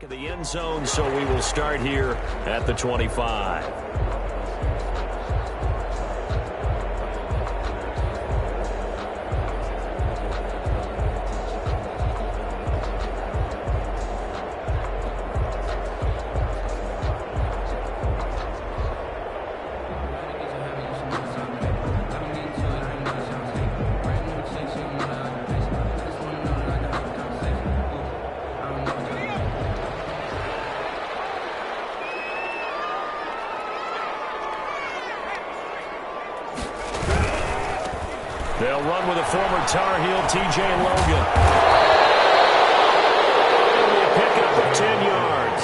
of the end zone, so we will start here at the 25. They'll run with a former Tar Heel, T.J. Logan. A pickup of 10 yards.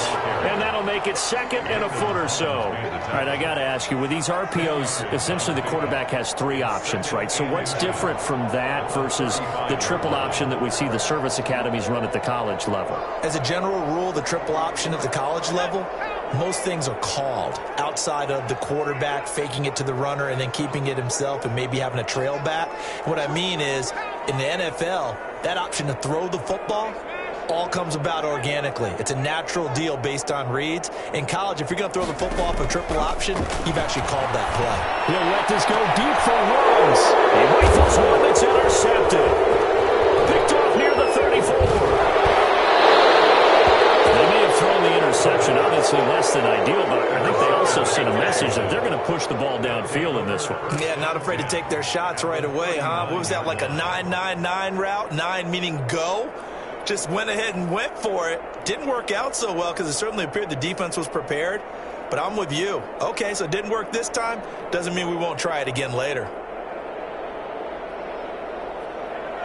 And that'll make it second and a foot or so. All right, I got to ask you, with these RPOs, essentially the quarterback has three options, right? So what's different from that versus the triple option that we see the service academies run at the college level? As a general rule, the triple option at the college level, most things are called outside of the quarterback faking it to the runner and then keeping it himself and maybe having a trail back. What I mean is, in the NFL, that option to throw the football all comes about organically. It's a natural deal based on reads. In college, if you're going to throw the football for triple option, you've actually called that play. He'll let this go deep for Rose. He rifles one that's intercepted. Picked off near the 34. They may have thrown the interception, obviously less than ideal, but I think they also sent a message that they're going to push the ball downfield in this one. Yeah, not afraid to take their shots right away, huh? What was that, like a 9-9-9 route? 9 meaning go? Just went ahead and went for it. Didn't work out so well because it certainly appeared the defense was prepared. But I'm with you. Okay, so it didn't work this time. Doesn't mean we won't try it again later.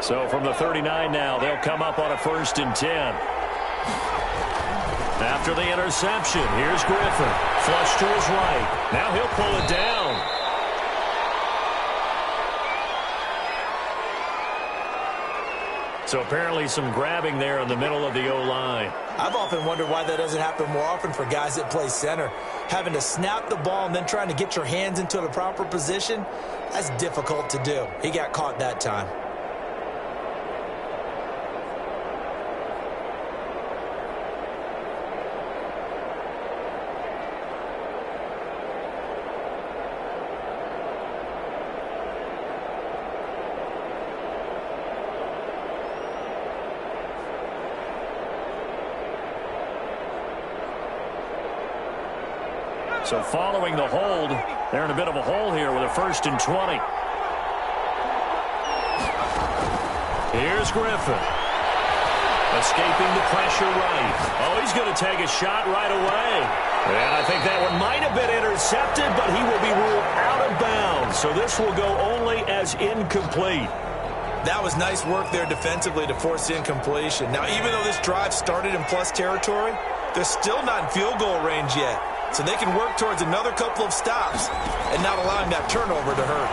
So from the 39 now, they'll come up on a 1st and 10. After the interception, here's Griffin. Flush to his right. Now he'll pull it down. So apparently some grabbing there in the middle of the O-line. I've often wondered why that doesn't happen more often for guys that play center. Having to snap the ball and then trying to get your hands into the proper position, that's difficult to do. He got caught that time. So following the hold, they're in a bit of a hole here with a 1st and 20. Here's Griffin. Escaping the pressure right. Oh, he's going to take a shot right away. And I think that one might have been intercepted, but he will be ruled out of bounds. So this will go only as incomplete. That was nice work there defensively to force incompletion. Now, even though this drive started in plus territory, they're still not in field goal range yet. So they can work towards another couple of stops and not allowing that turnover to hurt.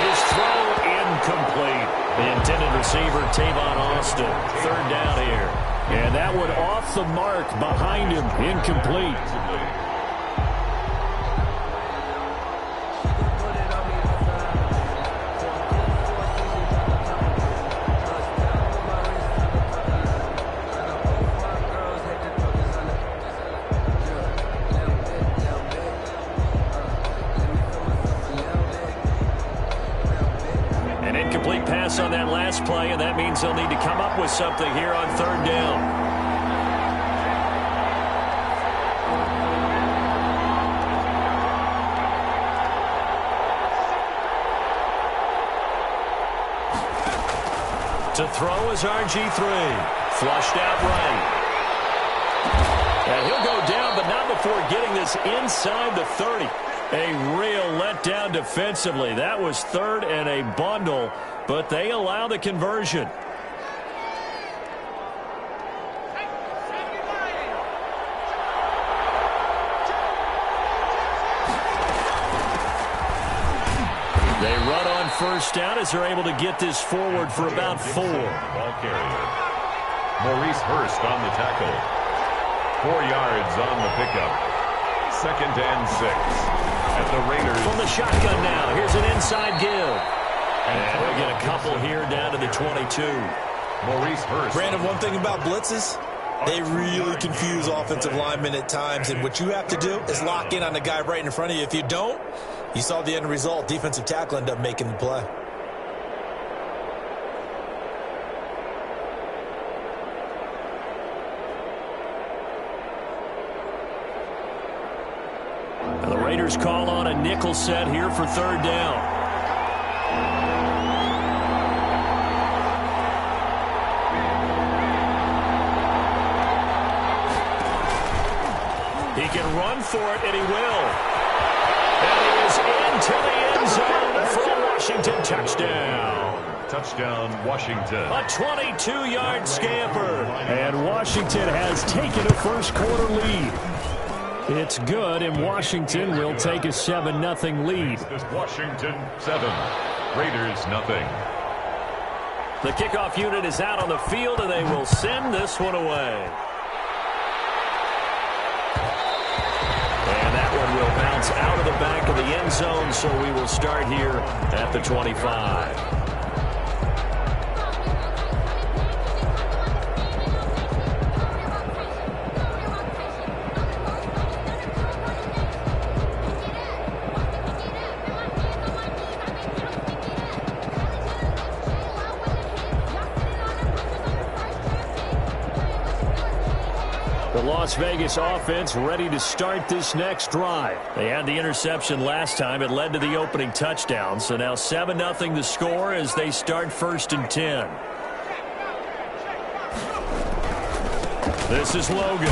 His throw incomplete. The intended receiver, Tavon Austin. 3rd down here. And that one off the mark behind him. Incomplete. On that last play, and that means they'll need to come up with something here on 3rd down. To throw is RG3. Flushed out right. And he'll go down, but not before getting this inside the 30. A real letdown defensively. That was 3rd and a bundle, but they allow the conversion. They run on 1st down as they're able to get this forward for about 4. Ball carrier. Maurice Hurst on the tackle. 4 yards on the pickup. 2nd and 6. At the Raiders. From the shotgun now. Here's an inside give. And we'll get a couple here down to the 22. Maurice Hurst. Brandon, one thing about blitzes, they really confuse offensive linemen at times, and what you have to do is lock in on the guy right in front of you. If you don't, you saw the end result. Defensive tackle ended up making the play. The Raiders call on a nickel set here for third down. He can run for it, and he will. And he is into the end zone for a Washington touchdown. Touchdown, Washington. A 22-yard scamper. And Washington has taken a first-quarter lead. It's good, and Washington will take a 7-0 lead. Washington 7, Raiders 0. The kickoff unit is out on the field, and they will send this one away. And that one will bounce out of the back of the end zone, so we will start here at the 25. Las Vegas offense ready to start this next drive. They had the interception last time. It led to the opening touchdown. So now 7-0 the score as they start 1st and 10. This is Logan.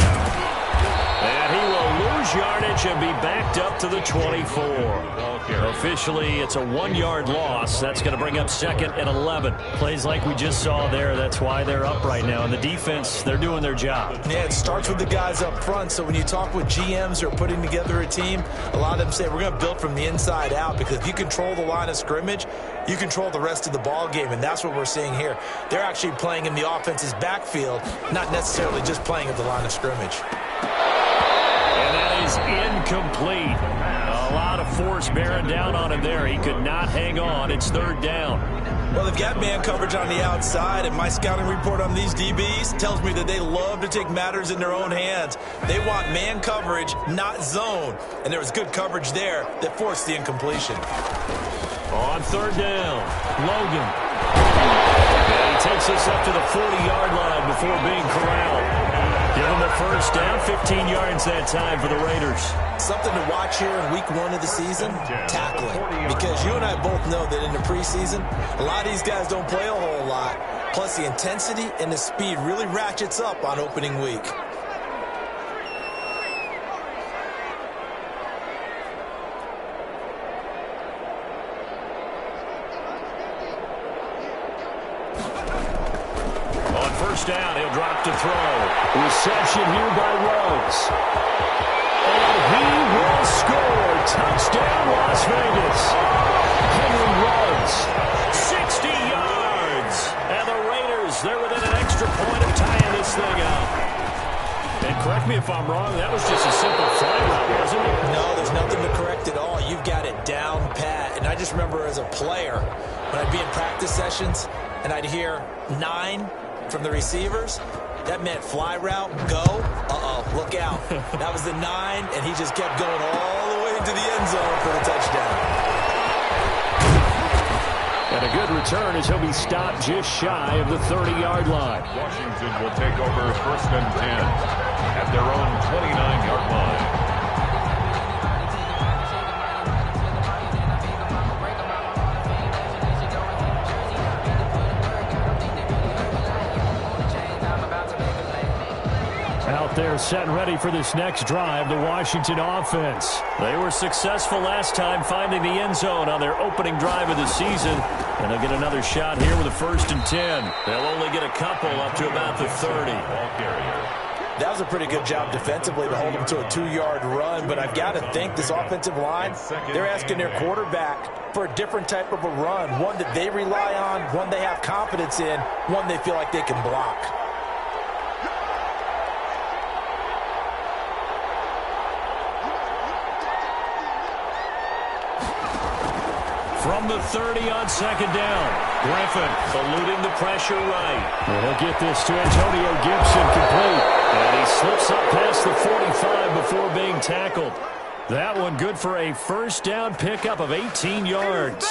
And he will lose yardage and be backed up to the 24. Officially, it's a 1-yard loss. That's going to bring up 2nd and 11. Plays like we just saw there. That's why they're up right now. And the defense, they're doing their job. Yeah, it starts with the guys up front. So when you talk with GMs who are putting together a team, a lot of them say we're going to build from the inside out, because if you control the line of scrimmage, you control the rest of the ball game, and that's what we're seeing here. They're actually playing in the offense's backfield, not necessarily just playing at the line of scrimmage. And that is incomplete. A lot of force bearing down on him there. He could not hang on. It's 3rd down. Well, they've got man coverage on the outside, and my scouting report on these DBs tells me that they love to take matters in their own hands. They want man coverage, not zone. And there was good coverage there that forced the incompletion. On 3rd down, Logan. And he takes us up to the 40-yard line before being corralled. Give him the first down, 15 yards that time for the Raiders. Something to watch here in week 1 of the season, tackling. Because you and I both know that in the preseason, a lot of these guys don't play a whole lot. Plus the intensity and the speed really ratchets up on opening week. On 1st down, he'll drop to throw. Reception here by Rhodes. And he will score. Touchdown, Las Vegas. Henry Rhodes, 60 yards. And the Raiders, they're within an extra point of tying this thing up. And correct me if I'm wrong, that was just a simple fly route, wasn't it? No, there's nothing to correct at all. You've got it down pat. And I just remember as a player, when I'd be in practice sessions, and I'd hear 9 from the receivers, that meant fly route, go, look out. That was the 9, and he just kept going all the way to the end zone for the touchdown. And a good return as he'll be stopped just shy of the 30-yard line. Washington will take over 1st and 10 at their own 29-yard line. Out there set and ready for this next drive, the Washington offense. They were successful last time finding the end zone on their opening drive of the season. And they'll get another shot here with a 1st and 10. They'll only get a couple up to about the 30. That was a pretty good job defensively to hold them to a 2-yard run, but I've got to think this offensive line, they're asking their quarterback for a different type of a run, one that they rely on, one they have confidence in, one they feel like they can block. From the 30 on 2nd down. Griffin eluding the pressure right. And he'll get this to Antonio Gibson complete. And he slips up past the 45 before being tackled. That one good for a first down pickup of 18 yards.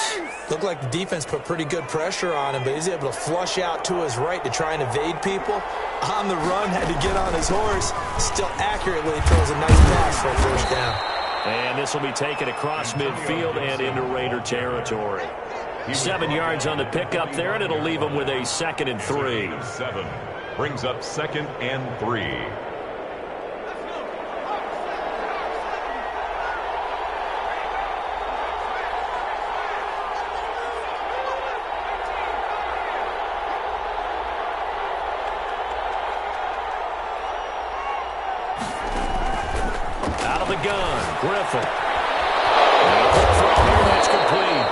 Looked like the defense put pretty good pressure on him, but he's able to flush out to his right to try and evade people. On the run, had to get on his horse. Still accurately throws a nice pass for a first down. And this will be taken across midfield and into Raider territory. 7 yards on the pickup there, and it'll leave him with a 2nd and 3. 7 brings up 2nd and 3. Out of the gun, Griffin. That's complete.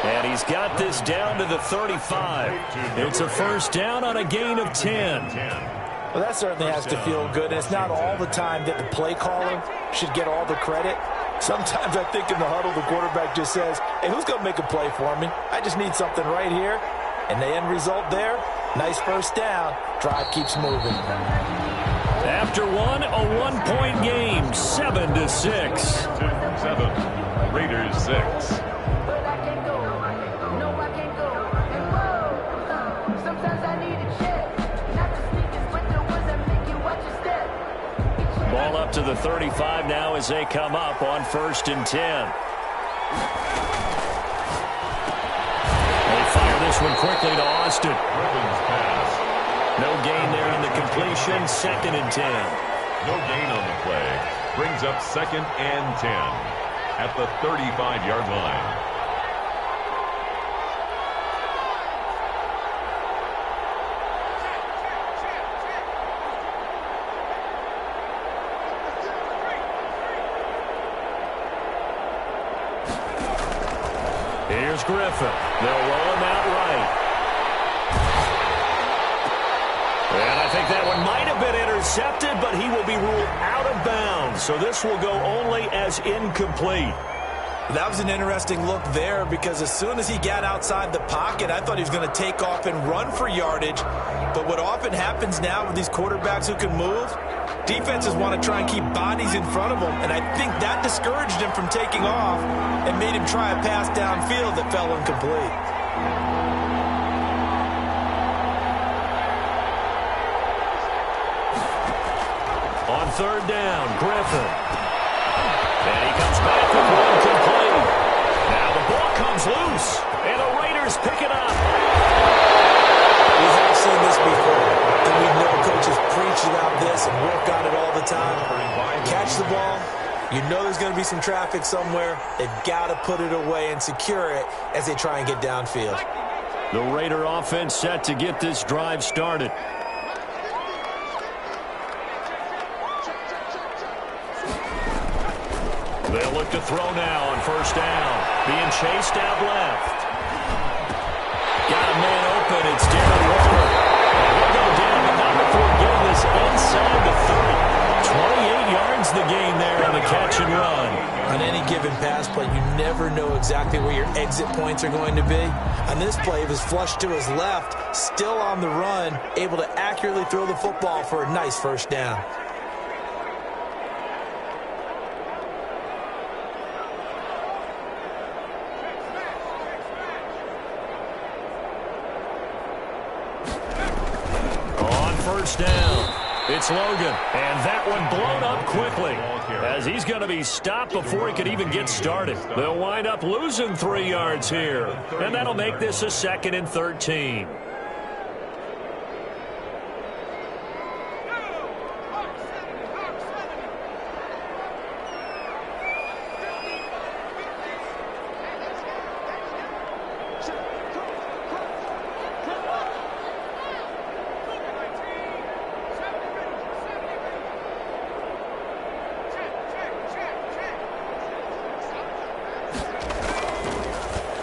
And he's got this down to the 35. It's a first down on a gain of 10. Well, that certainly has to feel good. And it's not all the time that the play caller should get all the credit. Sometimes I think in the huddle, the quarterback just says, hey, who's going to make a play for me? I just need something right here. And the end result there, nice first down. Drive keeps moving. After one, a one-point game, 7-6. 7, Raiders 6. Ball up to the 35 now as they come up on 1st and 10. They fire this one quickly to Austin. Griffin's pass. No gain there on the completion, 2nd and 10. No gain on the play. Brings up 2nd and 10 at the 35-yard line. Here's Griffin. They'll roll him out right. And I think that one might have been intercepted, but he will be ruled out of bounds. So this will go only as incomplete. That was an interesting look there because as soon as he got outside the pocket, I thought he was going to take off and run for yardage. But what often happens now with these quarterbacks who can move, defenses want to try and keep bodies in front of them, and I think that discouraged him from taking off and made him try a pass downfield that fell incomplete. On 3rd down, Griffin. And he comes back with one complete. Now the ball comes loose, and the Raiders pick it up. We have seen this before, and we know coaches preach about this and work on it all the time. Catch the ball. You know there's going to be some traffic somewhere. They've got to put it away and secure it as they try and get downfield. The Raider offense set to get this drive started. They'll look to throw now on 1st down. Being chased out left. Got a man open. It's Darren Waller. He'll go down, but not before getting this inside the 30. 28 yards the gain there on the catch and run. On any given pass play, you never know exactly where your exit points are going to be. On this play, it was flushed to his left, still on the run, able to accurately throw the football for a nice first down. Down. It's Logan, and that one blown up quickly as he's going to be stopped before he could even get started. They'll wind up losing 3 yards here, and that'll make this a 2nd and 13.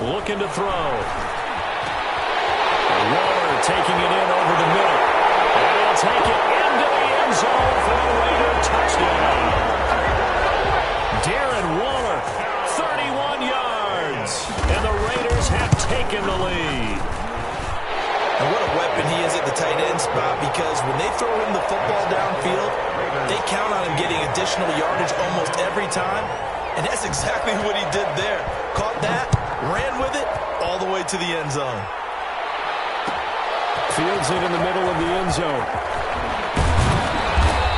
Looking to throw. Waller taking it in over the middle. And he'll take it into the end zone for a Raider touchdown. Darren Waller, 31 yards. And the Raiders have taken the lead. weapon he is at the tight end spot, because when they throw him the football downfield, they count on him getting additional yardage almost every time, and that's exactly what he did there. Caught that, ran with it, all the way to the end zone. Fields it in the middle of the end zone.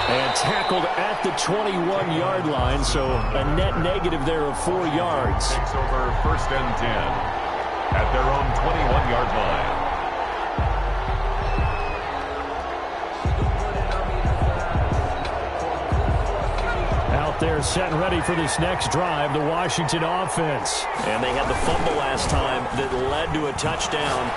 And tackled at the 21-yard line, so a net negative there of 4 yards. Takes over 1st and 10 at their own 21-yard line. Out there set and ready for this next drive, the Washington offense. And they had the fumble last time that led to a touchdown.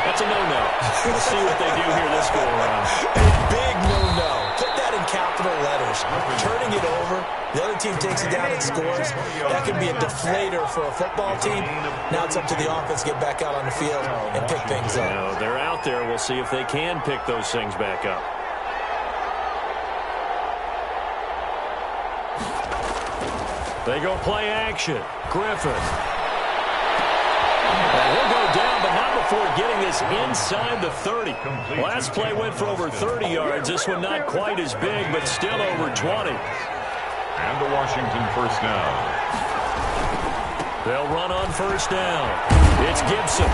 That's a no-no. We'll see what they do here this go-around. A big no-no. Put that in capital letters. Turning it over, the other team takes it down and scores. That can be a deflator for a football team. Now it's up to the offense to get back out on the field and pick things up. Now, they're out there. We'll see if they can pick those things back up. They go play action. Griffin. He'll go down, but not before getting this inside the 30. Last play went for over 30 yards. This one not quite as big, but still over 20. And the Washington first down. They'll run on first down. It's Gibson.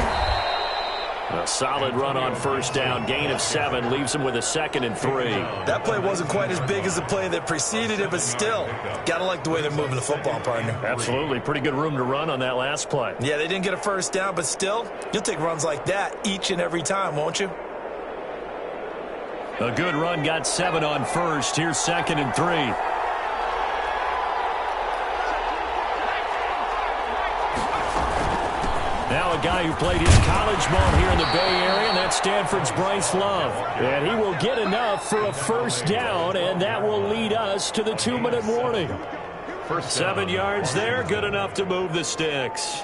A solid run on first down. Gain of 7 leaves him with a 2nd and 3. That play wasn't quite as big as the play that preceded it, but still, got to like the way they're moving the football, partner. Absolutely. Pretty good room to run on that last play. Yeah, they didn't get a first down, but still, you'll take runs like that each and every time, won't you? A good run, got 7 on first. Here's 2nd and 3. Now a guy who played his college ball here in the Bay Area, and that's Stanford's Bryce Love. And he will get enough for a first down, and that will lead us to the 2-minute warning. 7 yards there, good enough to move the sticks.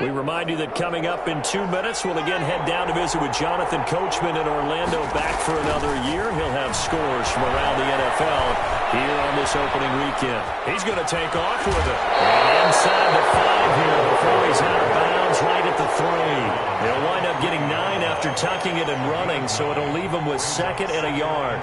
We remind you that coming up in 2 minutes, we'll again head down to visit with Jonathan Coachman in Orlando, back for another year. He'll have scores from around the NFL here on this opening weekend. He's going to take off with it. And inside the 5 here before he's out of bounds, right at the 3. He'll wind up getting 9 after tucking it and running, so it'll leave him with 2nd and a yard.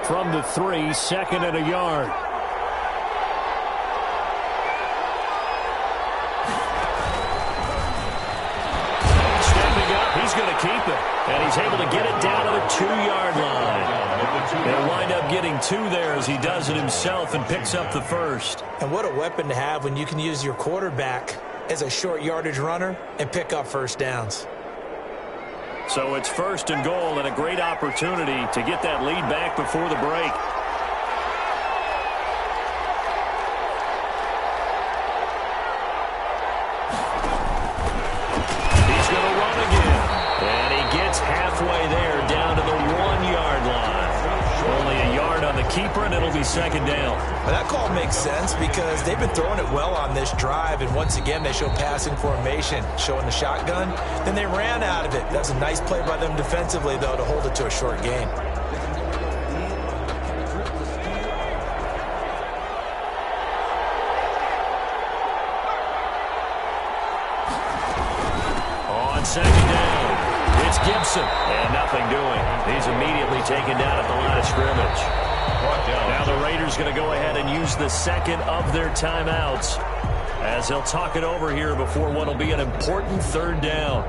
From the 3, 2nd and a yard. Stepping up, he's going to keep it. And he's able to get it down to the 2-yard line. He'll wind up getting 2 there as he does it himself and picks up the first. And what a weapon to have when you can use your quarterback as a short yardage runner and pick up first downs. So it's 1st and goal, and a great opportunity to get that lead back before the break. He's going to run again. And he gets halfway there, down to the 1-yard line. Only a yard on the keeper, and it'll be 2nd down. Well, that call makes sense because they've been throwing it well on this drive, and once again they show passing formation, showing the shotgun. Then they ran out of it. That's a nice play by them defensively, though, to hold it to a short gain. On 2nd down, it's Gibson, and nothing doing. He's immediately taken down at the line of scrimmage. Now the Raiders going to go ahead and use the 2nd of their timeouts as they'll talk it over here before what will be an important 3rd down.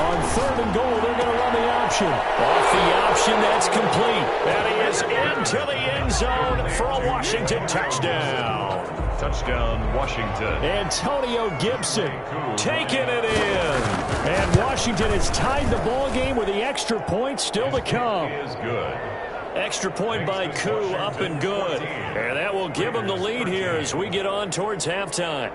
On 3rd and goal, they're going to run the option. Off the option, that's complete. And he is into the end zone for a Washington touchdown. Touchdown, Washington. Antonio Gibson taking it in. And Washington has tied the ball game with the extra point still to come. Is good. Extra point by Koo, up and good. And that will give them the lead here as we get on towards halftime.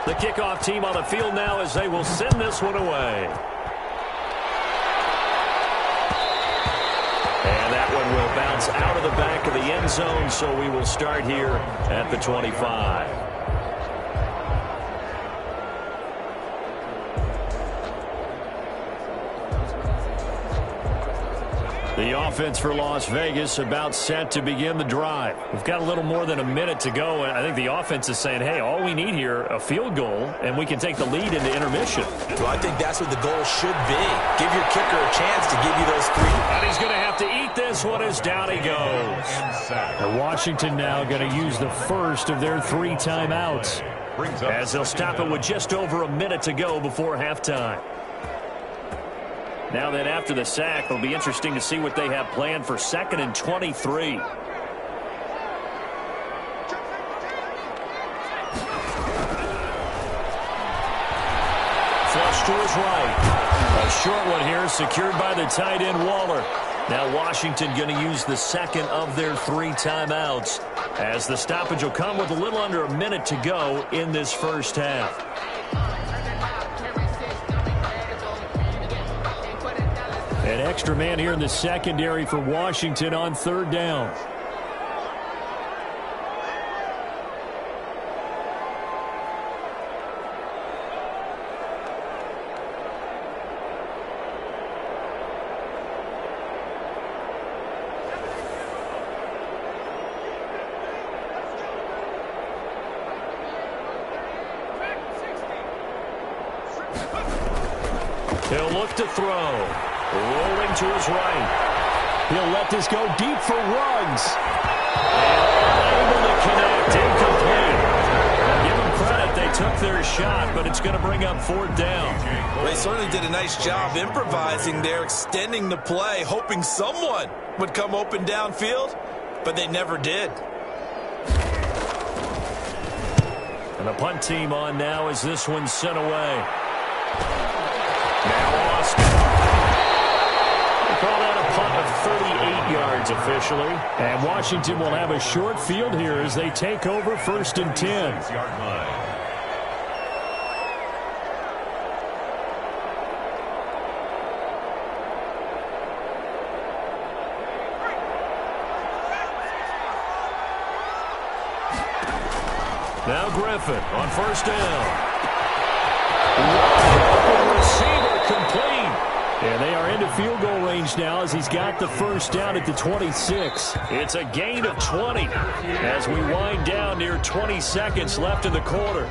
The kickoff team on the field now as they will send this one away. And that one will bounce out of the back of the end zone, so we will start here at the 25. The offense for Las Vegas about set to begin the drive. We've got a little more than a minute to go, and I think the offense is saying, hey, all we need here, a field goal, and we can take the lead into intermission. Well, I think that's what the goal should be. Give your kicker a chance to give you those 3. And he's going to have to eat this one as down he goes. And Washington now going to use the first of their 3 timeouts as they'll stop it with just over a minute to go before halftime. Now then, after the sack, it'll be interesting to see what they have planned for 2nd and 23. Flush to his right. A short one here secured by the tight end Waller. Now Washington going to use the second of their 3 timeouts as the stoppage will come with a little under a minute to go in this first half. An extra man here in the secondary for Washington on 3rd down. He'll look to throw. Rolling to his right. He'll let this go deep for Ruggs. And able to connect. Incomplete. Give them credit. They took their shot, but it's going to bring up 4th down. Well, they certainly did a nice job improvising there, extending the play, hoping someone would come open downfield, but they never did. And the punt team on now as this one's sent away. Now Austin. Call that a punt of 38 yards officially. And Washington will have a short field here as they take over 1st and 10. Now Griffin on 1st down. Wide receiver complete. And they are into field goal range now as he's got the 1st down at the 26. It's a gain of 20 as we wind down near 20 seconds left in the quarter.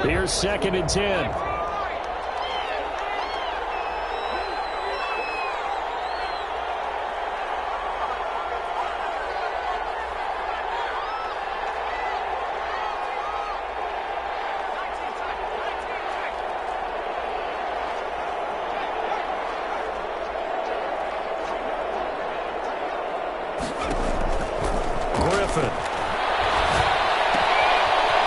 Here's 2nd and 10.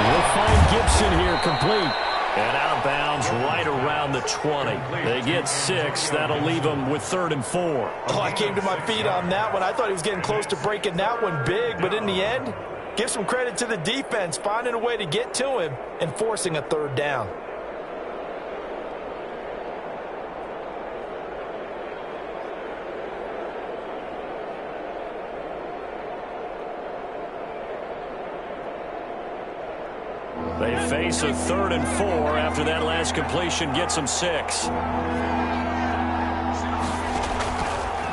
We'll find Gibson here complete. And out of bounds right around the 20. They get 6. That'll leave them with 3rd and 4. Oh, I came to my feet on that one. I thought he was getting close to breaking that one big, but in the end, give some credit to the defense, finding a way to get to him and forcing a 3rd down. They face a 3rd and 4 after that last completion gets them 6.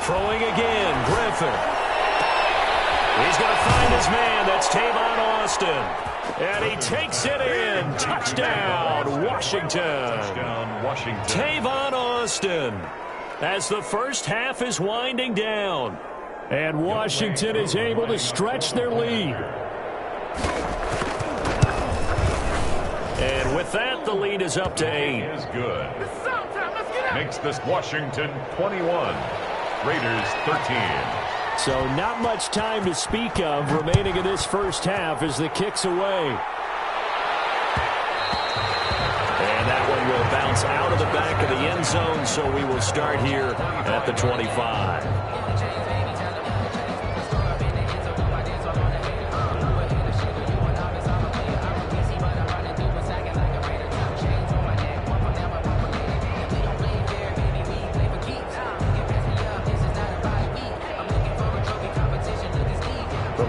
Throwing again, Griffin. He's going to find his man. That's Tavon Austin. And he takes it in. Touchdown, Washington. Touchdown, Washington. Tavon Austin as the first half is winding down. And Washington is able to stretch their lead. with that, the lead is up to 8. Is good. Makes this Washington 21. Raiders 13. So not much time to speak of remaining in this first half as the kick's away. And that one will bounce out of the back of the end zone, so we will start here at the 25.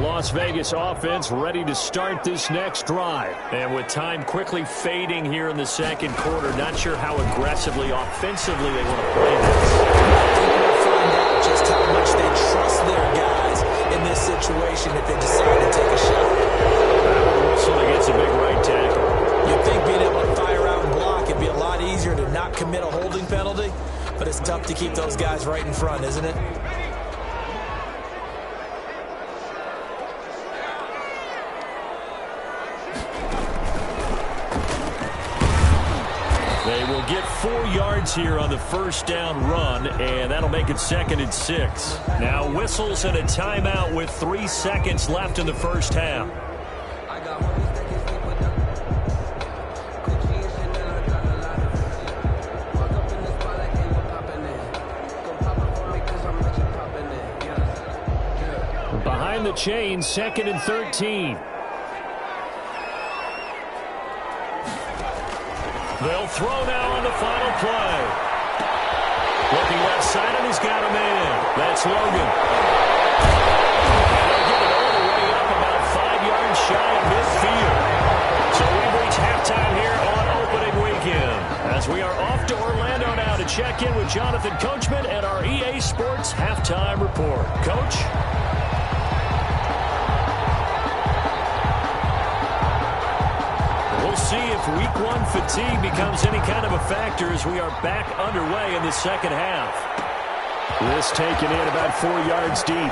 Las Vegas offense ready to start this next drive. And with time quickly fading here in the second quarter, not sure how aggressively, offensively they want to play this. We'll find out just how much they trust their guys in this situation if they decide to take a shot. Wilson gets a big right tackle. You'd think being able to fire out and block, it'd be a lot easier to not commit a holding penalty, but it's tough to keep those guys right in front, isn't it? They will get 4 yards here on the first down run, and that'll make it 2nd and 6. Now whistles and a timeout with 3 seconds left in the first half. Behind the chain, 2nd and 13. They'll throw now on the final play. Looking left side, and he's got a man. That's Logan. And they'll get it all the way up about 5 yards shy of midfield. So we've reached halftime here on opening weekend. As we are off to Orlando now to check in with Jonathan Coachman and our EA Sports Halftime Report. Coach? See if week 1 fatigue becomes any kind of a factor as we are back underway in the second half. This taken in about 4 yards deep.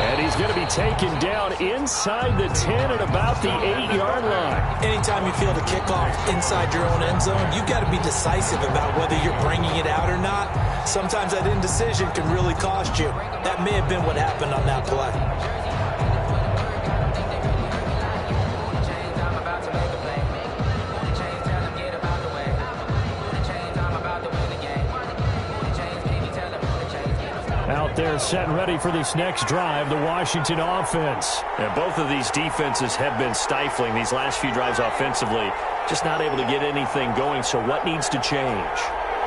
And he's going to be taken down inside the 10 at about the 8-yard line. Anytime you feel the kickoff inside your own end zone, you've got to be decisive about whether you're bringing it out or not. Sometimes that indecision can really cost you. That may have been what happened on that play. Out there set and ready for this next drive, the Washington offense. And both of these defenses have been stifling these last few drives offensively. Just not able to get anything going, so what needs to change?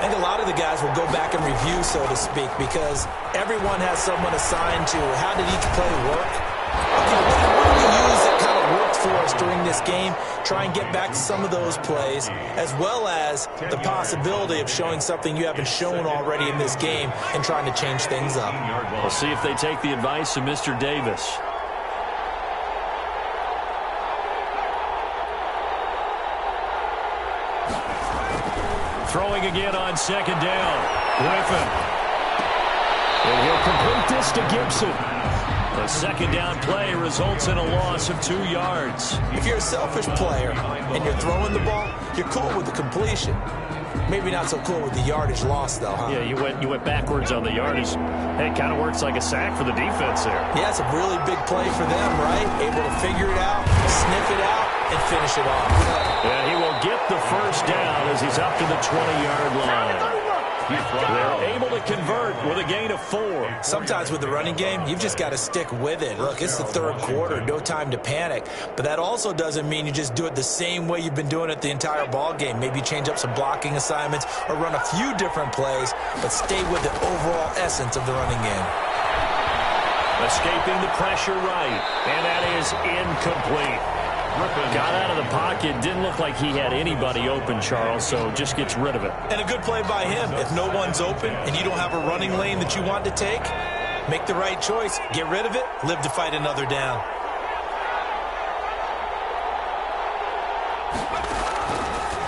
I think a lot of the guys will go back and review, so to speak, because everyone has someone assigned to how did each play work. Okay, what do we use that kind of worked for us during this game? Try and get back to some of those plays, as well as the possibility of showing something you haven't shown already in this game and trying to change things up. We'll see if they take the advice of Mr. Davis. Throwing again on 2nd down. Griffin. And he'll complete this to Gibson. The 2nd down play results in a loss of 2 yards. If you're a selfish player and you're throwing the ball, you're cool with the completion. Maybe not so cool with the yardage loss, though, huh? Yeah, you went backwards on the yardage. Hey, it kind of works like a sack for the defense there. Yeah, it's a really big play for them, right? Able to figure it out, sniff it out, and finish it off. Yeah, he will get the first down as he's up to the 20-yard line. They're able to convert with a gain of 4. Sometimes with the running game, you've just got to stick with it. Look, it's the 3rd quarter, no time to panic. But that also doesn't mean you just do it the same way you've been doing it the entire ball game. Maybe change up some blocking assignments or run a few different plays, but stay with the overall essence of the running game. Escaping the pressure right, and that is incomplete. Got out of the pocket, didn't look like he had anybody open, Charles, so just gets rid of it. And a good play by him. If no one's open and you don't have a running lane that you want to take, make the right choice, get rid of it, live to fight another down.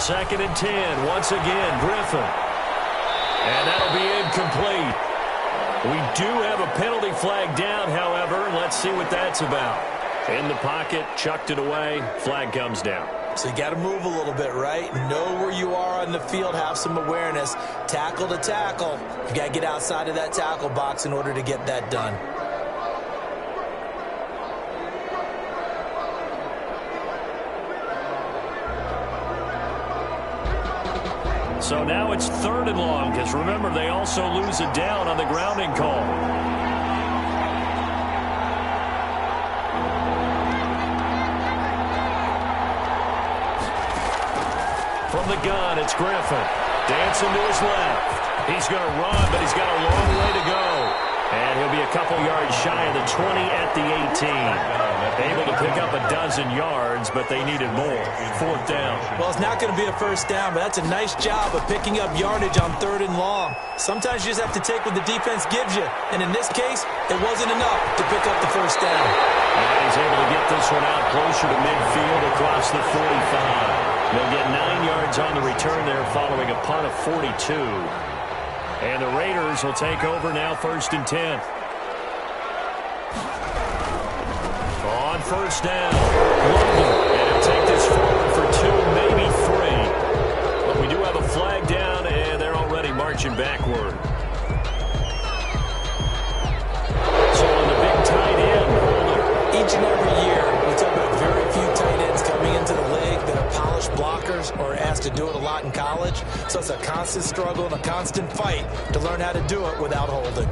Second and 10, once again, Griffin. And that'll be incomplete. We do have a penalty flag down, however, and let's see what that's about. In the pocket, chucked it away, flag comes down. So you got to move a little bit, right? Know where you are on the field, have some awareness. Tackle to tackle. You got to get outside of that tackle box in order to get that done. So now it's 3rd and long, because remember, they also lose it down on the grounding call. From the gun, it's Griffin. Dancing to his left. He's going to run, but he's got a long way to go. And he'll be a couple yards shy of the 20 at the 18. Able to pick up a dozen yards, but they needed more. 4th down. Well, it's not going to be a first down, but that's a nice job of picking up yardage on 3rd and long. Sometimes you just have to take what the defense gives you. And in this case, it wasn't enough to pick up the first down. And he's able to get this one out closer to midfield across the 45. They'll get 9 yards on the return there following a punt of 42. And the Raiders will take over now 1st and 10. On 1st down, Logan. And he'll take this forward for 2, maybe 3. But we do have a flag down, and they're already marching backward. So on the big tight end, each and every year, we talk about very few tight ends coming into the league that are polished blockers or asked to do it a lot in college. So it's a constant struggle and a constant fight to learn how to do it without holding.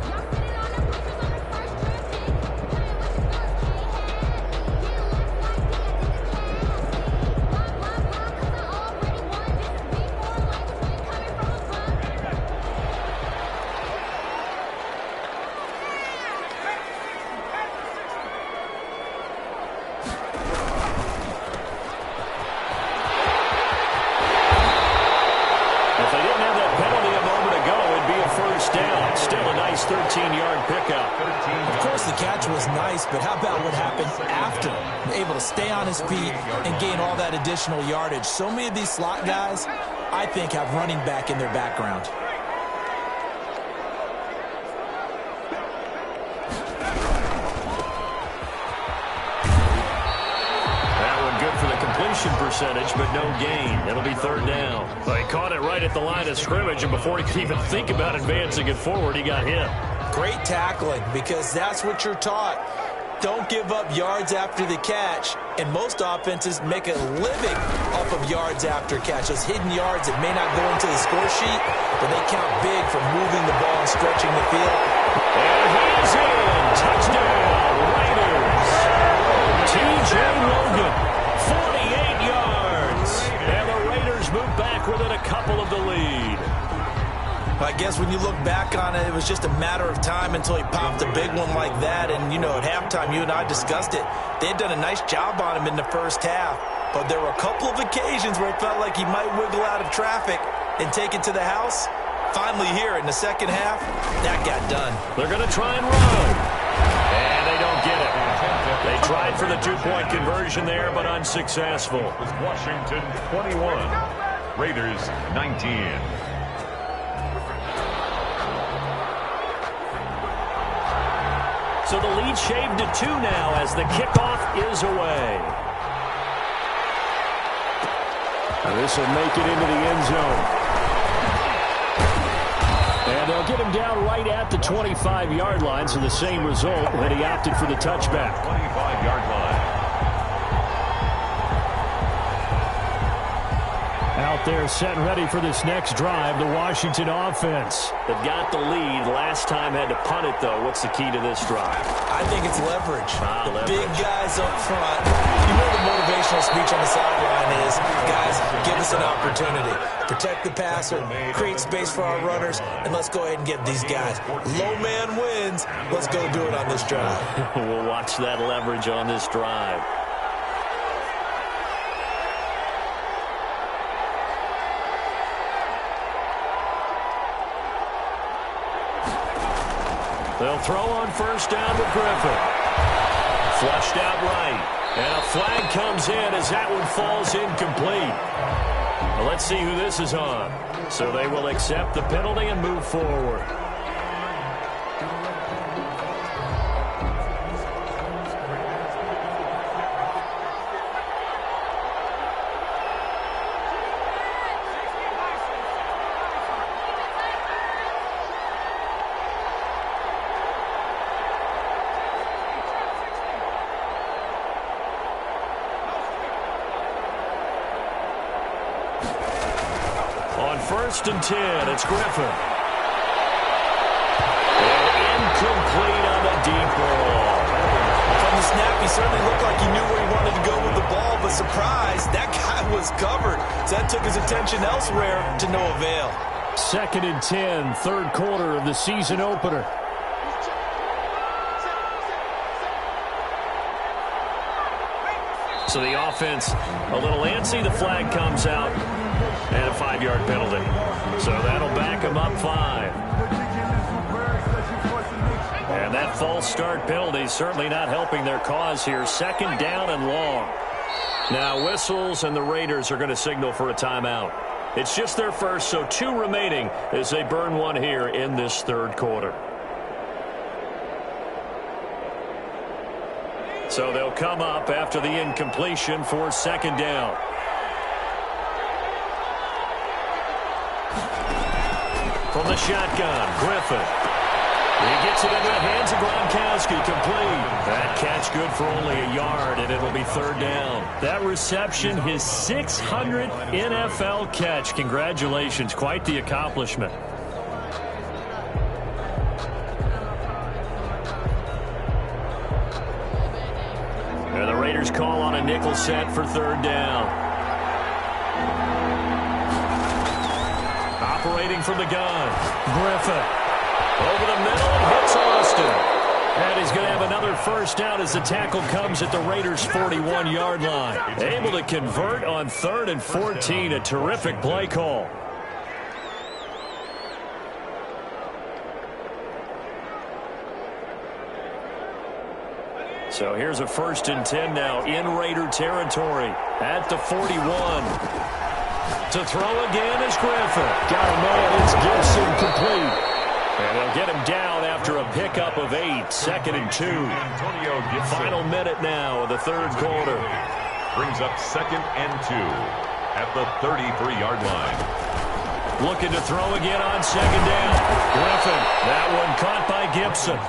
But how about what happened after? Able to stay on his feet and gain all that additional yardage. So many of these slot guys, I think, have running back in their background. That one good for the completion percentage, but no gain. It'll be 3rd down. Well, he caught it right at the line of scrimmage, and before he could even think about advancing it forward, he got hit. Great tackling, because that's what you're taught. Don't give up yards after the catch, and most offenses make a living off of yards after catch. Those hidden yards that may not go into the score sheet, but they count big for moving the ball and stretching the field. And he's in. Touchdown, Raiders. T.J. Logan, 48 yards. And the Raiders move back within a couple of the lead. I guess when you look back on it, it was just a matter of time until he popped a big one like that. And, you know, at halftime, you and I discussed it. They had done a nice job on him in the first half. But there were a couple of occasions where it felt like he might wiggle out of traffic and take it to the house. Finally here in the second half, that got done. They're going to try and run. And they don't get it. They tried for the 2-point conversion there, but unsuccessful. Washington 21, Raiders 19. So the lead shaved to 2 now as the kickoff is away. And this will make it into the end zone. And they'll get him down right at the 25-yard line, so the same result when he opted for the touchback. 25-yard line. Out there set and ready for this next drive, the Washington offense. They've got the lead. Last time had to punt it, though. What's the key to this drive? I think it's leverage. Leverage. Big guys up front. You know the motivational speech on the sideline is, guys, give us an opportunity. Protect the passer, create space for our runners, and let's go ahead and get these guys. Low man wins. Let's go do it on this drive. We'll watch that leverage on this drive. They'll throw on 1st down with Griffin. Flushed out right. And a flag comes in as that one falls incomplete. Well, let's see who this is on. So they will accept the penalty and move forward. On 1st and 10, it's Griffin. And incomplete on the deep ball. From the snap, he certainly looked like he knew where he wanted to go with the ball, but surprise, that guy was covered. So that took his attention elsewhere to no avail. 2nd and 10, third quarter of the season opener. So the offense a little antsy. The flag comes out and a 5-yard penalty. So that'll back him up 5. And that false start penalty is certainly not helping their cause here. 2nd down and long. Now whistles and the Raiders are going to signal for a timeout. It's just their first, so 2 remaining as they burn one here in this third quarter. So they'll come up after the incompletion for 2nd down. From the shotgun, Griffin. He gets it into the hands of Gronkowski, complete. That catch good for only a yard, and it'll be 3rd down. That reception, his 600th NFL catch. Congratulations, quite the accomplishment. And the Raiders call on a nickel set for 3rd down. Operating from the gun, Griffin. Over the middle and hits Austin. And he's going to have another first down as the tackle comes at the Raiders' 41-yard line. Able to convert on 3rd and 14. A terrific play call. So here's a 1st and 10 now in Raider territory at the 41. To throw again is Griffin. Got a man, it's Gibson, complete. And they'll get him down after a pickup of 8. 2nd and 2. Final minute now of the third quarter. Brings up 2nd and 2 at the 33-yard line. Looking to throw again on 2nd down. Griffin, that one caught by Gibson.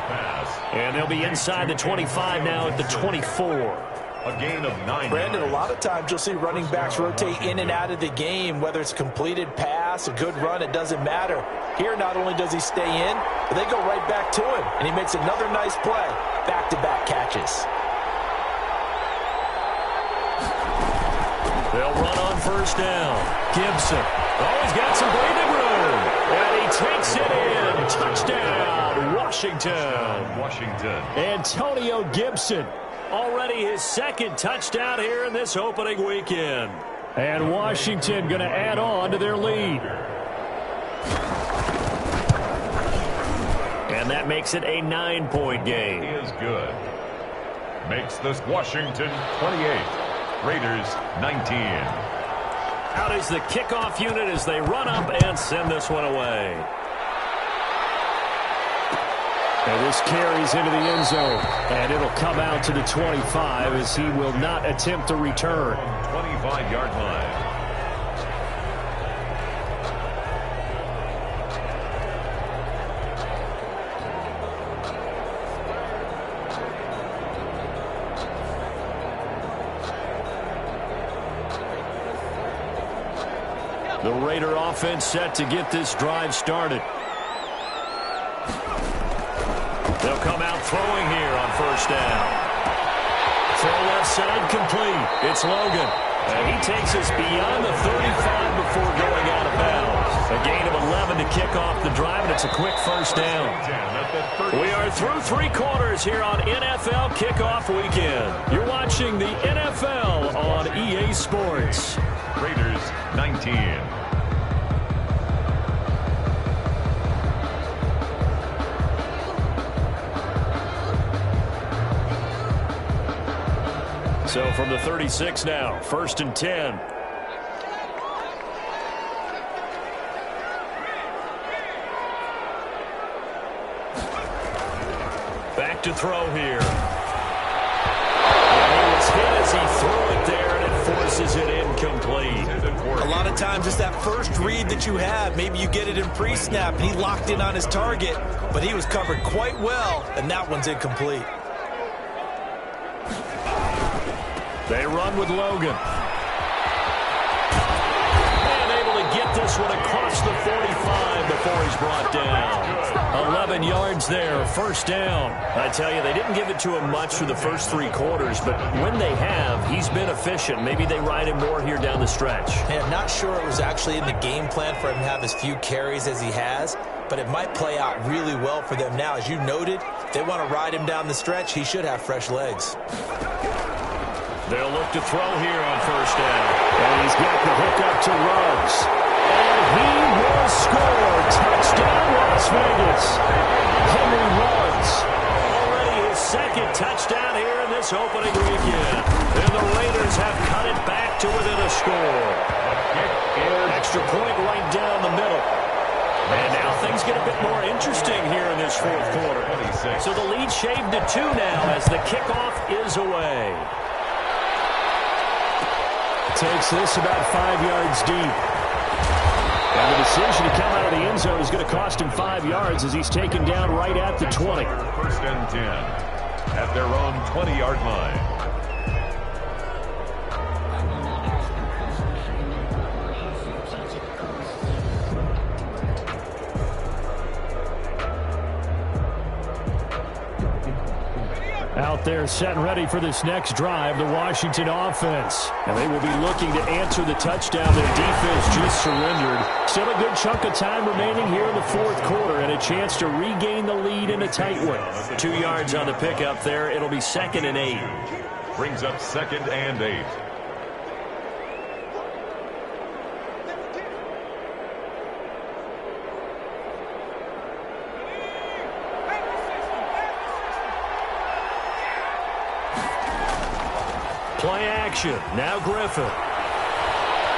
And they'll be inside the 25 now at the 24. A gain of 9. Brandon, a lot of times you'll see running backs rotate in and out of the game, whether it's a completed pass, a good run, it doesn't matter. Here, not only does he stay in, but they go right back to him, and he makes another nice play. Back-to-back catches. They'll run on 1st down. Gibson. Oh, he's got some breathing room. And he takes it in. Touchdown, Washington. Antonio Gibson. Already his 2nd touchdown here in this opening weekend. And Washington going to add on to their lead. And that makes it a 9-point game. He is good. Makes this Washington 28. Raiders 19. Out is the kickoff unit as they run up and send this one away. And this carries into the end zone. And it'll come out to the 25 as he will not attempt to return. 25-yard line. The Raider offense set to get this drive started. They'll come out throwing here on 1st down. Throw left side complete. It's Logan. And he takes us beyond the 35 before going out of bounds. A gain of 11 to kick off the drive, and it's a quick 1st down. We are through 3 quarters here on NFL Kickoff Weekend. You're watching the NFL on EA Sports. Raiders 19. So from the 36 now, 1st and 10. Back to throw here. And he was hit as he threw it there, and it forces it incomplete. A lot of times it's that first read that you have. Maybe you get it in pre-snap, and he locked in on his target, but he was covered quite well, and that one's incomplete. They run with Logan. And able to get get this one across the 45 before he's brought down. 11 yards there, first down. I tell you, they didn't give it to him much for the first 3 quarters, but when they have, he's been efficient. Maybe they ride him more here down the stretch. Yeah, I'm not sure it was actually in the game plan for him to have as few carries as he has, but it might play out really well for them now. As you noted, they want to ride him down the stretch. He should have fresh legs. They'll look to throw here on first down. And he's got the hook up to Ruggs. And he will score. Touchdown, Las Vegas. Henry Ruggs. Already his second touchdown here in this opening weekend. And the Raiders have cut it back to within a score. Extra point right down the middle. And now things get a bit more interesting here in this fourth quarter. So the lead shaved to 2 now as the kickoff is away. Takes this about 5 yards deep. And the decision to come out of the end zone is going to cost him 5 yards as he's taken down right at the 20. First and 10 at their own 20-yard line. Out there set and ready for this next drive, the Washington offense. And they will be looking to answer the touchdown their defense just surrendered. Still a good chunk of time remaining here in the fourth quarter and a chance to regain the lead in a tight one. 2 yards on the pickup there. It'll be 2nd and 8. Brings up 2nd and 8. Play action. Now Griffin.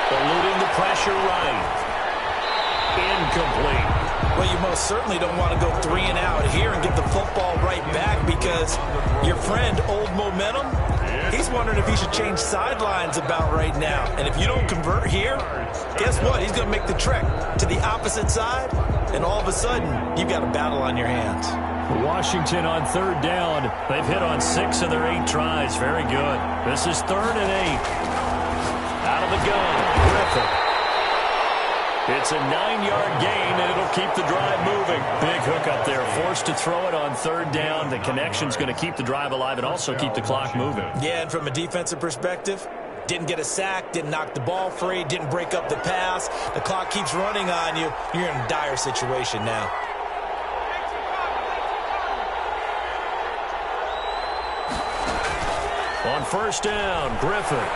Eluding the pressure right. Incomplete. Well, you most certainly don't want to go 3 and out here and get the football right back because your friend, Old Momentum, he's wondering if he should change sidelines about right now. And if you don't convert here, guess what? He's going to make the trek to the opposite side, and all of a sudden, you've got a battle on your hands. Washington on 3rd down. They've hit on 6 of their 8 tries. Very good. This is 3rd and 8. Out of the gun, Griffin. It's a 9-yard gain, and it'll keep the drive moving. Big hook up there. Forced to throw it on 3rd down. The connection's going to keep the drive alive and also keep the clock moving. Yeah, and from a defensive perspective, didn't get a sack, didn't knock the ball free, didn't break up the pass. The clock keeps running on you. You're in a dire situation now. On 1st down, Griffin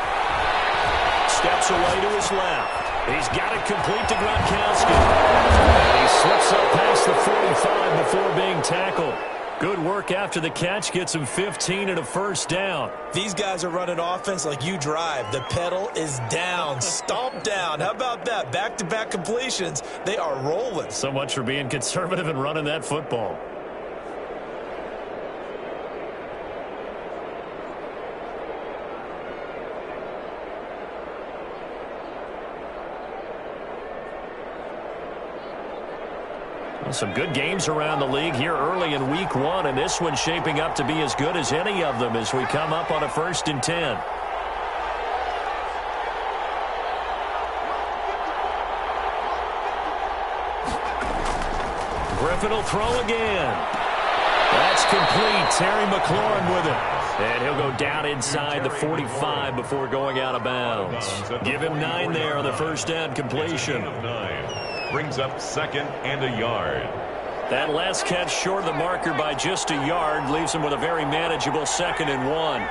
steps away to his left. He's got it complete to Gronkowski. And he slips up past the 45 before being tackled. Good work after the catch. Gets him 15 and a 1st down. These guys are running offense like you drive. The pedal is down, stomp down. How about that? Back-to-back completions. They are rolling. So much for being conservative and running that football. Some good games around the league here early in week 1, and this one's shaping up to be as good as any of them as we come up on a 1st and 10. Griffin will throw again. That's complete. Terry McLaurin with it. And he'll go down inside the 45 before going out of bounds. Give him 9 there on the 1st down completion. Brings up 2nd and a yard. That last catch short of the marker by just a yard leaves him with a very manageable 2nd and 1.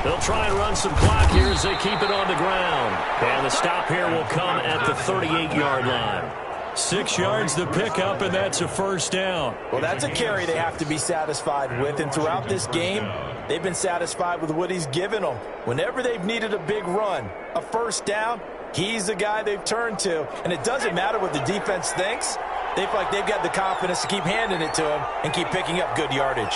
They'll try and run some clock here as they keep it on the ground. And the stop here will come at the 38-yard line. 6 yards the pickup, and that's a 1st down. Well, that's a carry they have to be satisfied with. And throughout this game, they've been satisfied with what he's given them. Whenever they've needed a big run, a 1st down, he's the guy they've turned to. And it doesn't matter what the defense thinks. They feel like they've got the confidence to keep handing it to him and keep picking up good yardage.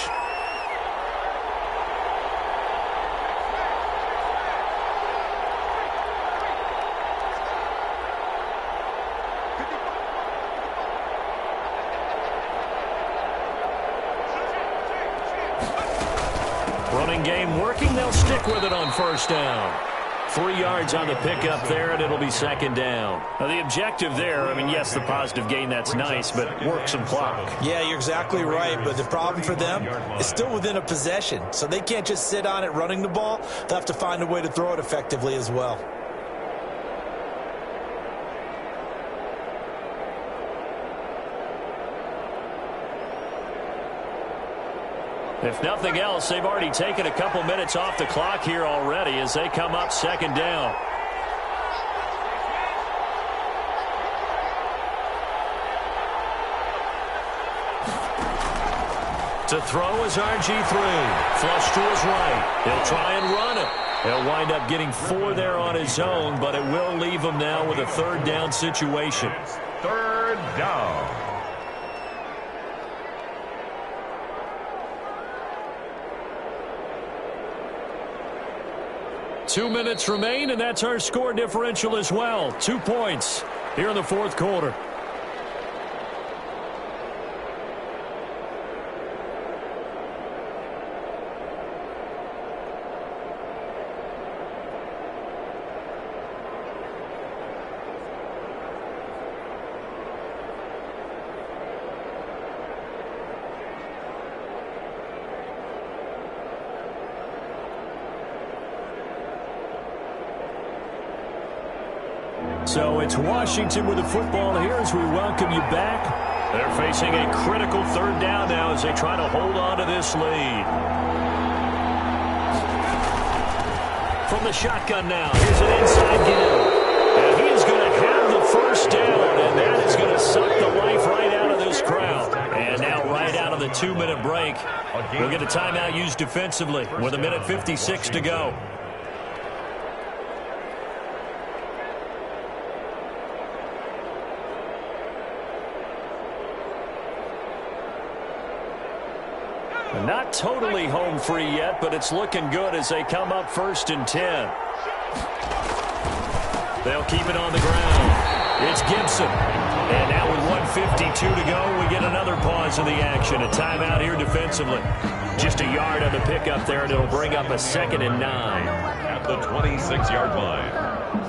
Running game working. They'll stick with it on 1st down. 3 yards on the pickup there, and it'll be second down. Now, the objective there, I mean, yes, the positive gain, that's nice, but work some clock. Yeah, you're exactly right, but the problem for them is still within a possession, so they can't just sit on it running the ball. They'll have to find a way to throw it effectively as well. If nothing else, they've already taken a couple minutes off the clock here already as they come up second down. To throw is RG3. Flush to his right. He'll try and run it. He'll wind up getting 4 there on his own, but it will leave him now with a third down situation. Third down. 2 minutes remain, and that's our score differential as well. 2 points here in the fourth quarter. So it's Washington with the football here as we welcome you back. They're facing a critical third down now as they try to hold on to this lead. From the shotgun now, here's an inside give. And he is going to have the first down, and that is going to suck the life right out of this crowd. And now right out of the 2-minute break, we'll get a timeout used defensively with 1:56 to go. Not totally home free yet, but it's looking good as they come up 1st and 10. They'll keep it on the ground. It's Gibson. And now with 1:52 to go, we get another pause in the action. A timeout here defensively. Just a yard on the pickup there, and it'll bring up a 2nd and 9. At the 26-yard line.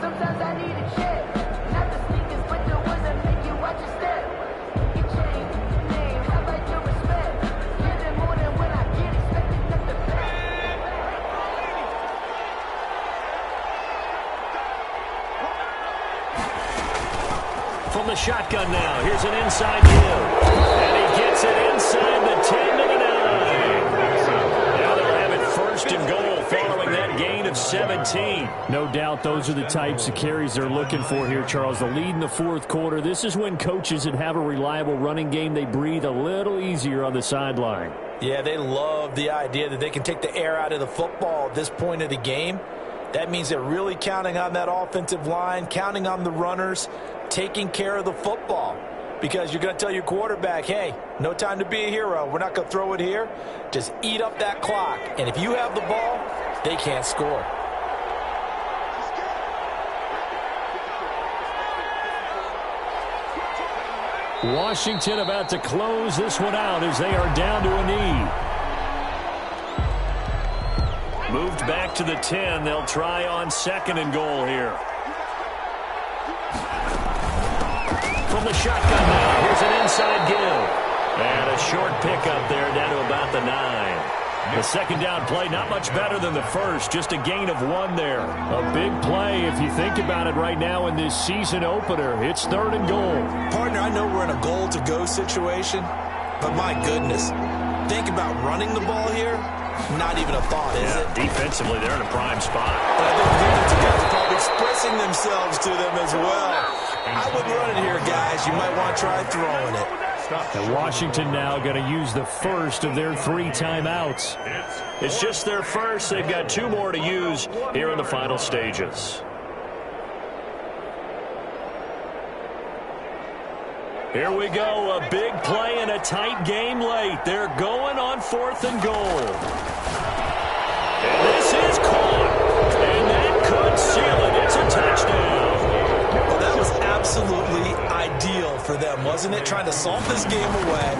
Sometimes I need a check. Not the sneakers, but the ones that make you watch your step. You change your name, how about your respect? Giving more than when I get expected nothing back. From the shotgun now, here's an inside give. And he gets it inside the 10 to the 9. Now they'll have it 1st and goal following that gain of 17. No doubt those are the types of carries they're looking for here, Charles. The lead in the fourth quarter. This is when coaches that have a reliable running game, they breathe a little easier on the sideline. Yeah, they love the idea that they can take the air out of the football at this point of the game. That means they're really counting on that offensive line, counting on the runners, taking care of the football. Because you're going to tell your quarterback, hey, no time to be a hero. We're not going to throw it here. Just eat up that clock. And if you have the ball, they can't score. Washington about to close this one out as they are down to a knee. Moved back to the 10. They'll try on 2nd and goal here. From the shotgun now, here's an inside give. And a short pickup there down to about the 9. The second down play, not much better than the first, just a gain of 1 there. A big play if you think about it right now in this season opener. It's 3rd and goal. Partner, I know we're in a goal-to-go situation, but my goodness, think about running the ball here. Not even a thought, is it? Defensively, they're in a prime spot. But I think the defensive guys are probably expressing themselves to them as well. I wouldn't run it here, guys. You might want to try throwing it. And Washington now going to use the first of their 3 timeouts. It's just their first. They've got 2 more to use here in the final stages. Here we go, a big play and a tight game late. They're going on 4th and goal. And this is caught. And that could seal it. It's a touchdown. Well, that was absolutely ideal for them, wasn't it? Trying to salt this game away.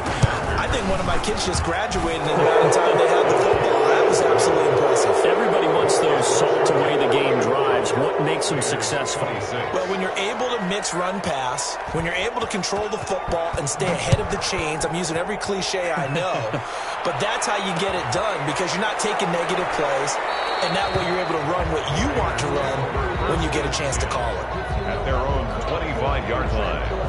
I think one of my kids just graduated in the amount of time they had the football. That was absolutely impressive. Everybody wants those salt away the game drives. makes them successful? Well, when you're able to mix run pass, when you're able to control the football and stay ahead of the chains, I'm using every cliche I know, but that's how you get it done because you're not taking negative plays, and that way you're able to run what you want to run when you get a chance to call it. At their own 25-yard line.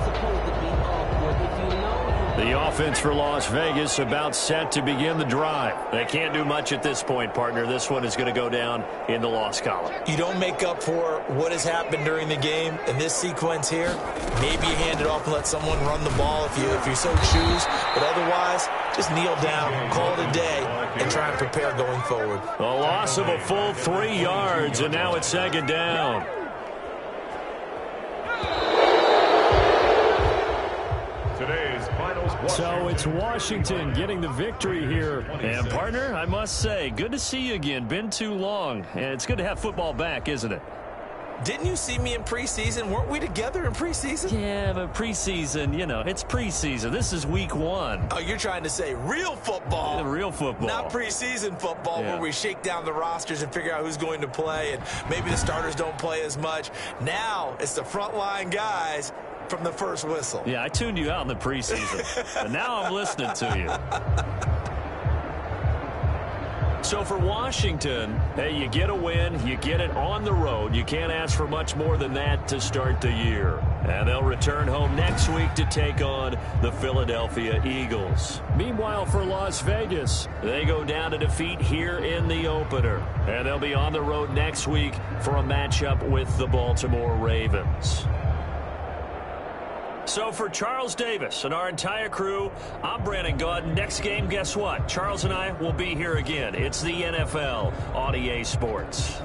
The offense for Las Vegas about set to begin the drive. They can't do much at this point, partner. This one is going to go down in the loss column. You don't make up for what has happened during the game in this sequence here. Maybe you hand it off and let someone run the ball if you so choose. But otherwise, just kneel down, call it a day, and try and prepare going forward. A loss of a full 3 yards, and now it's second down. So it's Washington getting the victory here. And, partner, I must say, good to see you again. Been too long. And it's good to have football back, isn't it? Didn't you see me in preseason? Weren't we together in preseason? Yeah, but preseason, it's preseason. This is week 1. Oh, you're trying to say real football. Real football. Not preseason football where we shake down the rosters and figure out who's going to play, and maybe the starters don't play as much. Now it's the frontline guys from the first whistle. Yeah, I tuned you out in the preseason, and now I'm listening to you. So for Washington, hey, you get a win, you get it on the road. You can't ask for much more than that to start the year. And they'll return home next week to take on the Philadelphia Eagles. Meanwhile, for Las Vegas, they go down to defeat here in the opener. And they'll be on the road next week for a matchup with the Baltimore Ravens. So for Charles Davis and our entire crew, I'm Brandon Gaudin. Next game, guess what? Charles and I will be here again. It's the NFL on EA Sports.